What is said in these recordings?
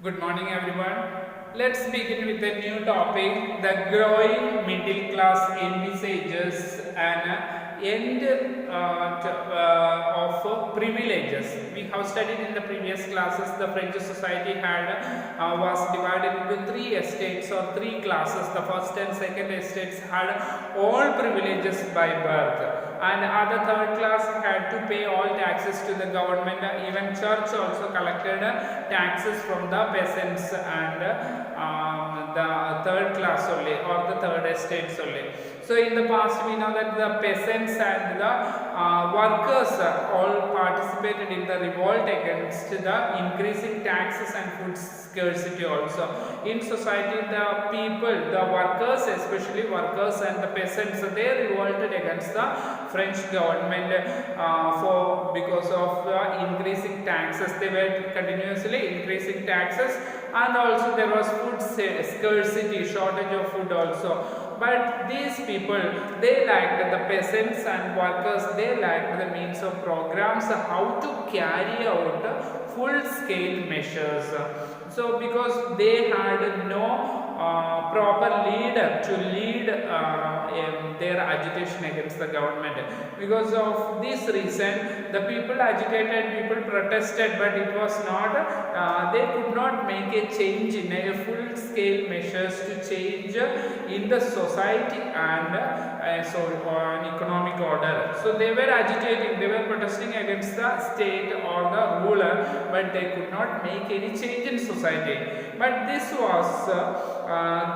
Good morning, everyone. Let's begin with a new topic, the growing middle class envisages an end of privileges. We have studied in the previous classes the French society was divided into three estates or three classes. The first and second estates had all privileges by birth, and other third class had to pay all taxes to the government. Even church also collected taxes from the peasants and the third class only, or the third estates only. So in the past we know that the peasants and the workers all participated in the revolt against the increasing taxes and food scarcity also. In society, the people, the workers, especially workers and the peasants, they revolted against the French government because of increasing taxes. They were continuously increasing taxes, and also there was food scarcity, shortage of food also. But these people, they lacked, the peasants and workers, they lacked the means of programs how to carry out full scale measures. So because they had no proper leader to lead their agitation against the government. Because of this reason, the people agitated, people protested, but it was not, they could not make a change in a full scale measures to change in the society and an economic order. So they were agitating, they were protesting against the state or the ruler, but they could not make any change in society. But this was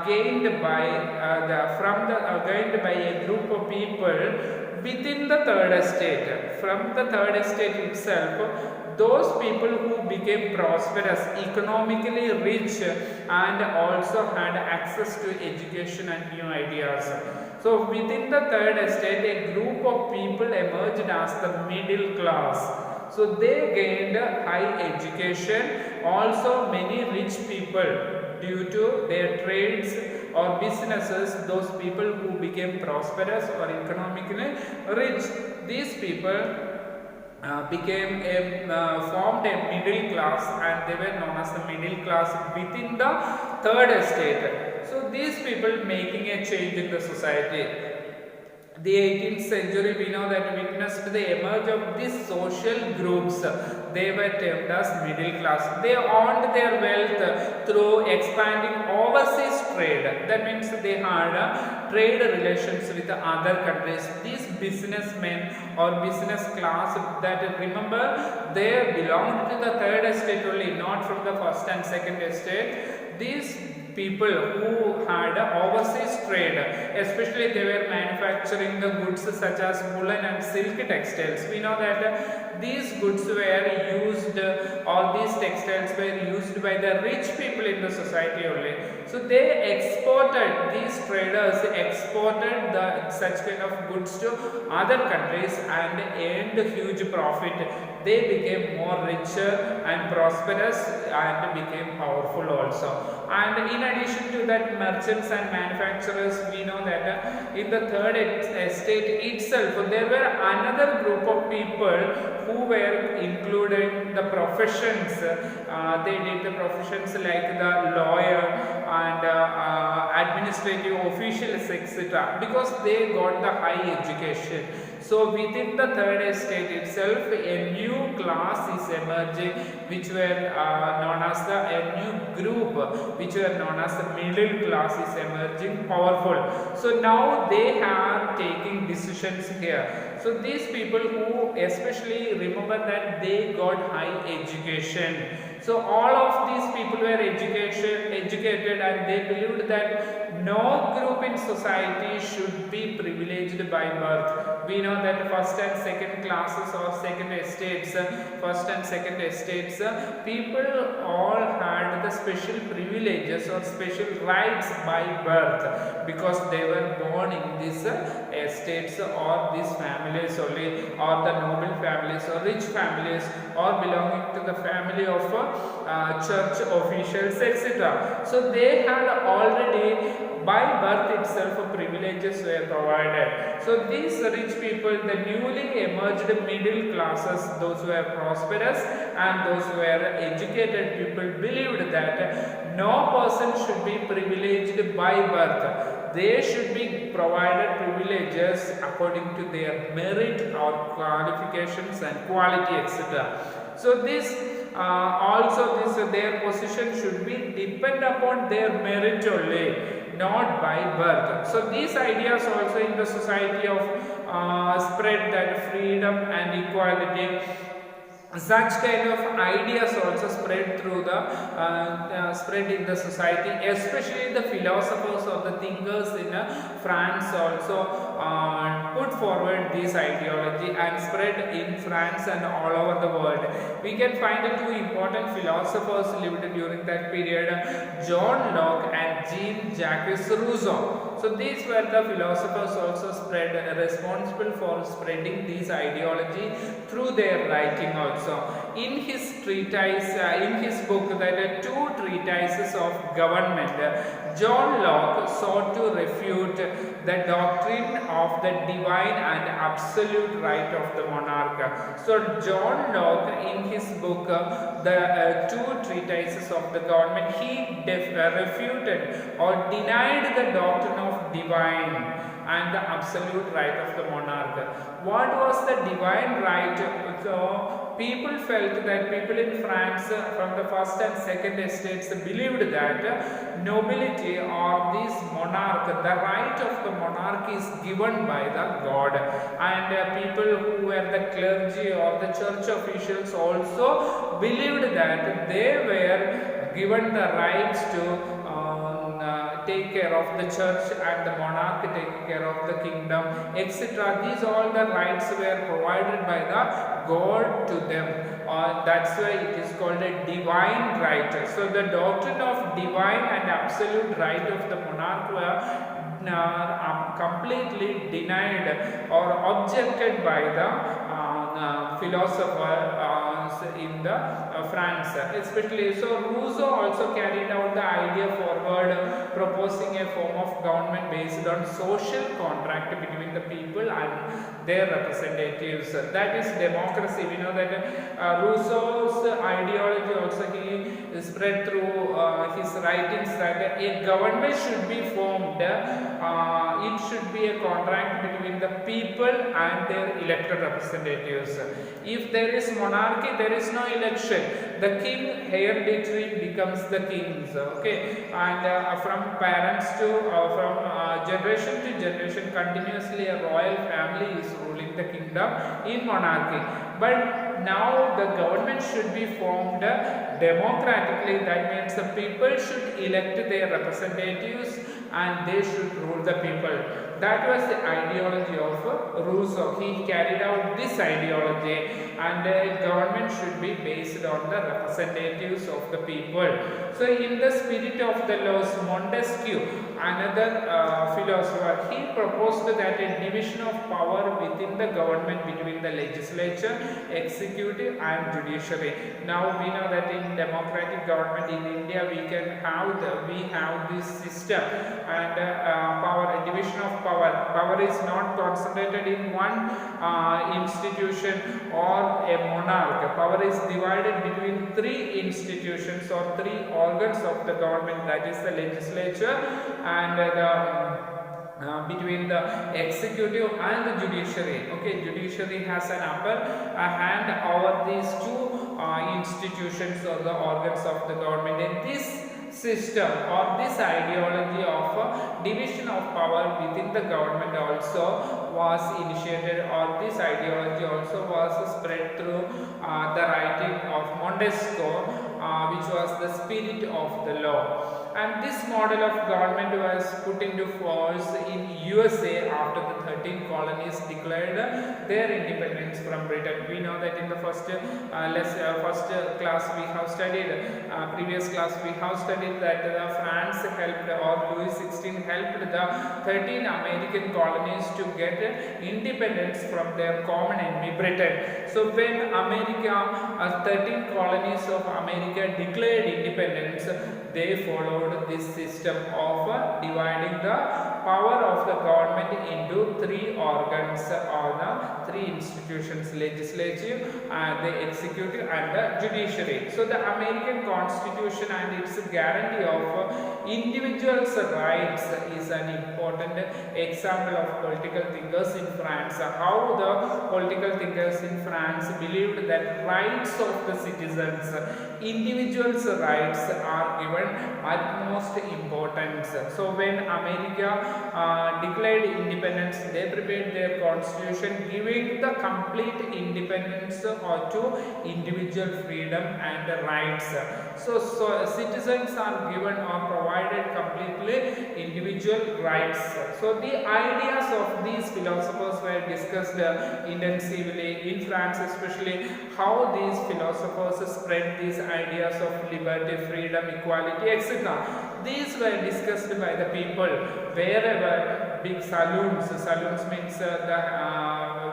gained by gained by a group of people within the third estate. From the third estate itself, those people who became prosperous, economically rich, and also had access to education and new ideas. So within the third estate, a group of people emerged as the middle class. So they gained high education, also many rich people due to their trades or businesses. Those people who became prosperous or economically rich, these people formed a middle class, and they were known as the middle class within the third estate. So these people making a change in the society. The 18th century, we know that witnessed the emerge of these social groups. They were termed as middle class. They earned their wealth through expanding overseas trade. That means they had trade relations with other countries. These businessmen or business class, that remember, they belonged to the third estate only, not from the first and second estate. These people who had overseas trade, especially they were manufacturing the goods such as woolen and silk textiles. We know that these goods were used, all these textiles were used by the rich people in the society only. So they exported, these traders exported such kind of goods to other countries and earned huge profit. They became more richer and prosperous and became powerful also. And in addition to that, merchants and manufacturers, we know that in the third estate itself, there were another group of people who were included the professions. They did the professions like the lawyer and administrative officials, etc., because they got the high education. So within the third estate itself, a new class is emerging, which were known as a new group, which were known as the middle class is emerging powerful. So now they are taking decisions here. So these people who especially remember that they got high education. So all of these people were educated, and they believed that no group in society should be privileged by birth. We know that first and second classes or second estates, people all had the special privileges or special rights by birth because they were born in these estates or these families only, or the noble families or rich families, or belonging to the family of church officials, etc. So they had already by birth itself privileges were provided. So these rich people, the newly emerged middle classes, those who are prosperous, and those who were educated people believed that no person should be privileged by birth. They should be provided privileges according to their merit or qualifications and quality, etc. So this their position should be depend upon their merit only, not by birth. So these ideas also in the society of spread that freedom and equality. Such kind of ideas also spread through the spread in the society, especially the philosophers or the thinkers in France also put forward this ideology and spread in France and all over the world. We can find two important philosophers lived during that period, John Locke and Jean-Jacques Rousseau. So these were the philosophers also responsible for spreading this ideology through their writing also. In his treatise, in his book, there are two treatises of government. John Locke sought to refute the doctrine of the divine and absolute right of the monarch. So John Locke, in his book, the two treatises of the government, he refuted or denied the doctrine of divine and the absolute right of the monarch. What was the divine right? So people felt that people in France from the first and second estates believed that nobility or this monarch, the right of the monarch is given by the God, and people who were the clergy or the church officials also believed that they were given the rights to take care of the church and the monarch taking care of the kingdom, etc. These all the rights were provided by the God to them. That's why it is called a divine right. So the doctrine of divine and absolute right of the monarch were completely denied or objected by the philosophers in the France, especially. So Rousseau also carried out the idea forward, proposing a form of government based on social contract between the people and their representatives. That is democracy. We know that Rousseau's ideology also he spread through his writings that a government should be formed. It should be a contract between the people and their elected representatives. If there is monarchy, there is no election. The king hereditary becomes the king's. Okay, and from parents to from generation to generation, continuously a royal family is ruling the kingdom in monarchy. But now the government should be formed democratically. That means the people should elect their representatives and they should rule the people. That was the ideology of Rousseau. He carried out this ideology, and government should be based on the representatives of the people. So in the spirit of the laws, Montesquieu, another philosopher, he proposed that a division of power within the government between the legislature, executive and judiciary. Now we know that in democratic government in India we have this system, and a division of power. Power is not concentrated in one institution or a monarch. Power is divided between three institutions or three organs of the government, that is the legislature and between the executive and the judiciary. Okay, judiciary has an upper hand over these two institutions or the organs of the government. And this system or this ideology of division of power within the government also was initiated, or this ideology also was spread through the writing of Montesquieu, which was the spirit of the law. And this model of government was put into force in USA after the 13 colonies declared their independence from Britain. We know that in the first class we have studied, previous class we have studied that France helped, or Louis XVI helped the 13 American colonies to get independence from their common enemy Britain. So when 13 colonies of America declared independence, they followed this system of dividing the power of the government into three organs or the three institutions: legislative, the executive, and the judiciary. So the American Constitution and its guarantee of individuals' rights is an important example of political thinkers in France. How the political thinkers in France believed that rights of the citizens, individuals' rights, are given utmost importance. So when America declared independence, they prepared their constitution giving the complete independence to individual freedom and rights. So citizens are given or provided completely individual rights. So the ideas of these philosophers were discussed intensively in France, especially how these philosophers spread these ideas of liberty, freedom, equality, etc. These were discussed by the people wherever big saloons means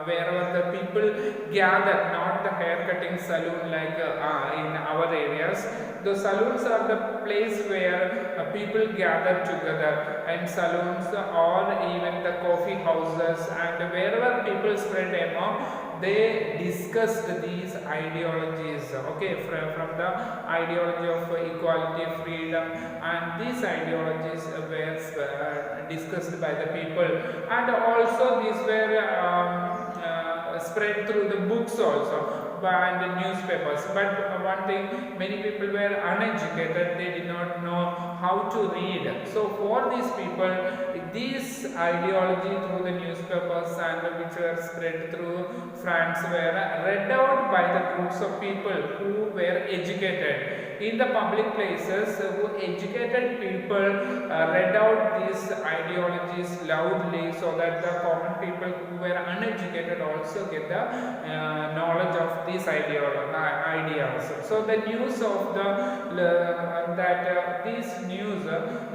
wherever the people gather, not the hair cutting saloon like in our areas. The saloons are the place where people gather together, and saloons or even the coffee houses, and wherever people spread among, they discussed these ideologies, okay, from the ideology of equality, freedom, and these ideologies were discussed by the people, and also these were spread through the books also and the newspapers. But one thing, many people were uneducated, they did not know how to read. So for these people, this ideology through the newspapers and which were spread through France were read out by the groups of people who were educated. In the public places, who educated people read out these ideologies loudly, so that the common people who were uneducated also get the knowledge of these ideas. So the news of this news,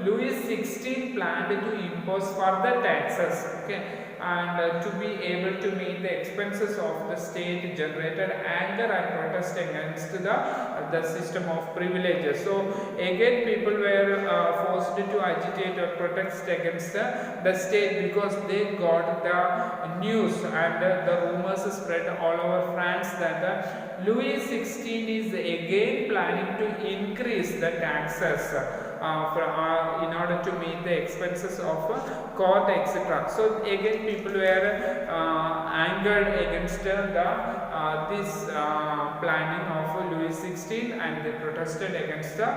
Louis XVI planned to impose further taxes, okay, and to be able to meet the expenses of the state generated anger and protest against the system of privileges. So again people were forced to agitate or protest against the state because they got the news and the rumors spread all over France that Louis XVI is again planning to increase the taxes in order to meet the expenses of court, etc. So again people were angered against this planning of Louis XVI, and they protested against the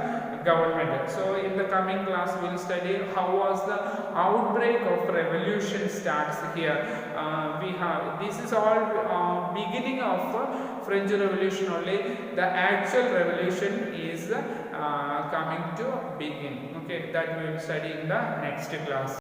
government. So in the coming class we will study how was the outbreak of revolution starts here. This is all beginning of French Revolution only. The actual revolution is coming to begin. Okay, that we will study in the next class.